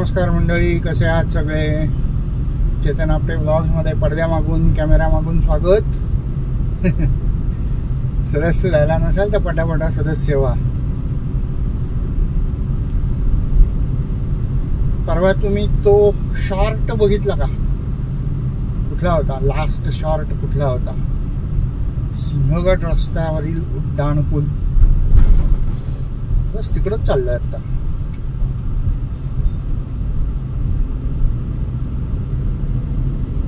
नमस्कार मंडळी, कसे आहात सगळे? चेतन आपटे व्लॉग्समध्ये पडद्यामागून कॅमेरामागून स्वागत. सदस्य झाला नसाल तर पटापटा सदस्य व्हा. परवा तुम्ही तो शॉर्ट बघितला का? कुठला होता लास्ट शॉर्ट? कुठला होता? सिंहगड रस्त्यावरील उड्डाणपूल. बस तिकडच चाललंय आता.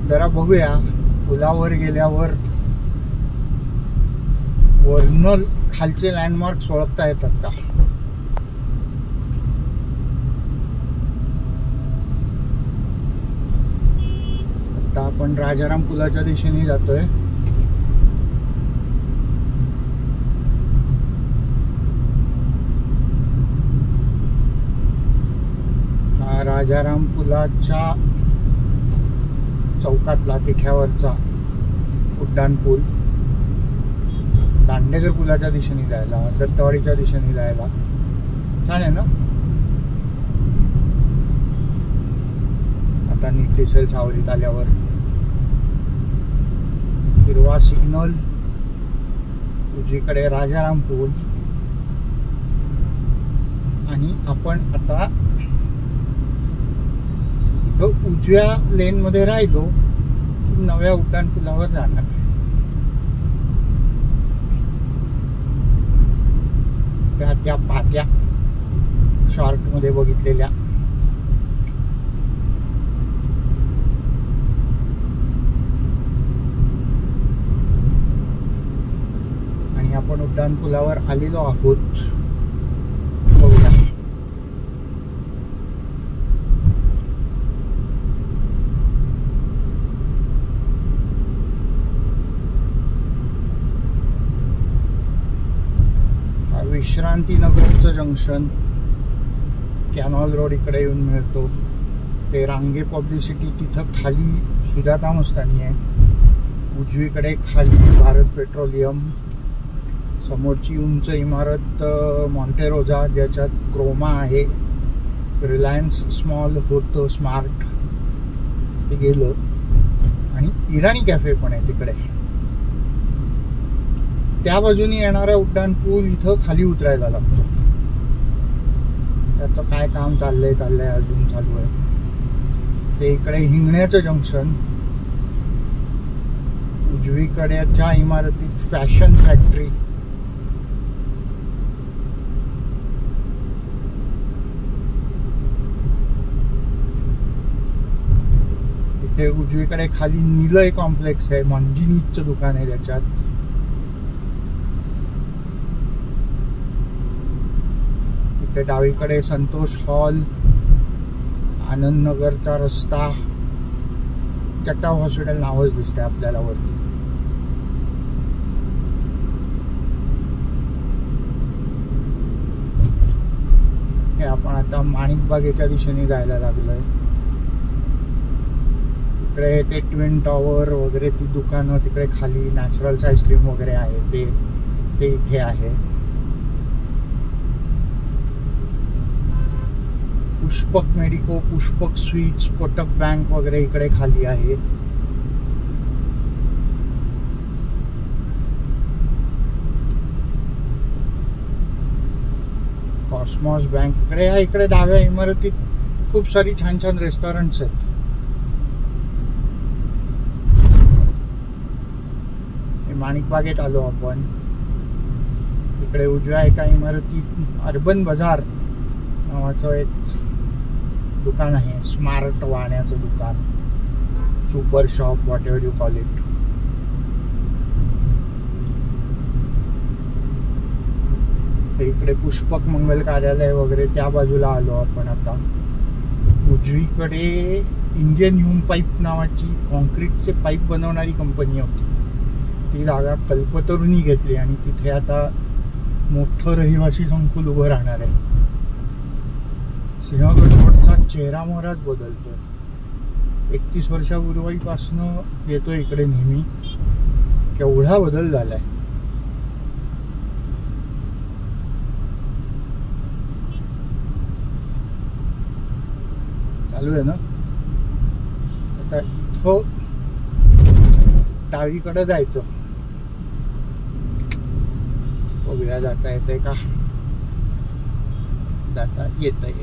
जरा बघूया पुलावर गेल्यावर वरनं खालचे लँडमार्क ओळखता येतात का. आता आपण राजाराम पुलाच्या दिशेने जातोय. हा राजाराम पुलाच्या चौकातला तिठ्यावरचा उड्डाणपूल. दांडेकर पुलाच्या दिशेने जायला, दत्तवाडीच्या दिशेने जायला छान आहे ना. आता नीट दिसेल सावलीत आल्यावर. हिरवा सिग्नल, उजवीकडे राजाराम पूल. आणि आपण आता उजव्या लेन मध्ये राहिलो की नव्या उड्डाण पुलावर जाणार. त्या पाट्या शॉर्ट मध्ये बघितलेल्या. आणि आपण उड्डाण पुलावर आलेलो आहोत. बघूया. विश्रांती नगरचं जंक्शन कॅनॉल रोड इकडे येऊन मिळतो. ते रांगे पब्लिसिटी तिथं खाली सुजाता मस्तानी आहे. उजवीकडे खाली भारत पेट्रोलियम. समोरची उंच इमारत मॉन्टेरोजा, ज्याच्यात क्रोमा आहे. रिलायन्स स्मॉल होतं स्मार्ट, ते गेलं. आणि इराणी कॅफे पण आहे तिकडे. त्या बाजूने येणारा उड्डाण पूल इथं खाली उतरायला लागतो. त्याचं काय काम चाललंय अजून चालू आहे. ते इकडे हिंगण्याचं जंक्शन. उजवीकडेच्या इमारतीत फॅशन फॅक्टरी. इथे उजवीकडे खाली निलय कॉम्प्लेक्स आहे, मंजिनीजचं दुकान आहे त्याच्यात. इथे डावीकडे संतोष हॉल, आनंद नगरचा रस्ता. जगताप हॉस्पिटल नावच दिसतंय आपल्याला वरती. हे आपण आता माणिकबागेच्या दिशेने जायला लागलोय. इकडे ते ट्विन टॉवर वगैरे ती दुकानं, तिकडे खाली नॅचरल्स आईस्क्रीम वगैरे आहे ते इथे आहे. Pushpak medico, Pushpak sweets, Kotak bank वगैरे इकडे खाली आहे. कॉस्मॉस बँक इकडे आहे. इकडे डाव्या इमारतीत खूप सारी छान छान रेस्टॉरंट्स आहेत. माणिकबागेत आलो आपण. इकडे उजव्या एका इमारतीत अर्बन बाजार नावाचं एक दुकान आहे. स्मार्ट वाहण्याचं दुकान, super shop, what ever you call it. इकडे पुष्पक मंगल कार्यालय वगैरे त्या बाजूला आलो आपण आता. उजवीकडे इंडियन ह्यूम पाईप नावाची कॉन्क्रीटचे पाईप बनवणारी कंपनी होती. ती जागा कल्पतरूंनी घेतली आणि तिथे आता मोठं रहिवासी संकुल उभं राहणार आहे. सिंहगड रोडचा चेहरा मोहराच बदलतोय. 31 वर्षापूर्वीपासून येतो इकडे नेहमी. केवढा बदल झालाय. चालू आहे ना. आता इथं डावीकडे जायचं. बघूया जाता येतंय का. जाता येतंय.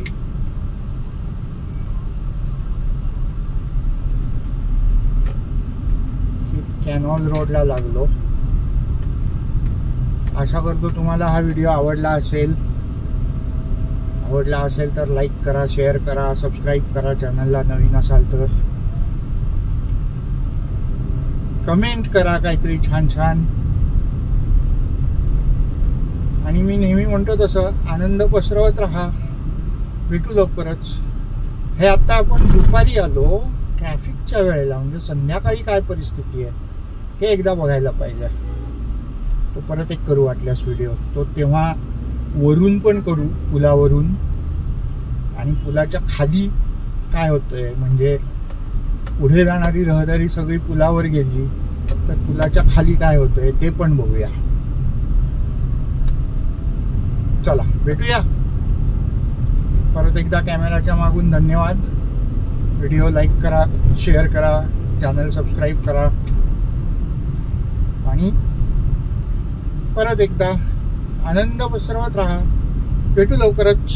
कॅनॉल रोडला लागलो. आशा करतो तुम्हाला हा व्हिडिओ आवडला असेल तर लाईक करा, शेअर करा, सबस्क्राईब करा. चॅनलला नवीन असाल तर कमेंट करा काहीतरी छान छान. आणि मी नेहमी म्हणतो तसं आनंद पसरवत राहा. भेटू लवकरच. हे आता आपण दुपारी आलो ट्रॅफिकच्या वेळेला, म्हणजे संध्याकाळी काय परिस्थिती आहे हे एकदा बघायला पाहिजे. तो परत एक करू वाटल्यास व्हिडिओ, तो तेव्हा वरून पण करू, पुलावरून. आणि पुलाच्या खाली काय होतंय, म्हणजे पुढे जाणारी रहदारी सगळी पुलावर गेली तर पुलाच्या खाली काय होतंय ते पण बघूया. चला भेटूया. परत एकदा कॅमेराच्या मागून धन्यवाद. व्हिडिओ लाईक करा, शेअर करा, चॅनल सबस्क्राईब करा. आणि परत एकदा आनंद पसरवत राहा. भेटू लवकरच.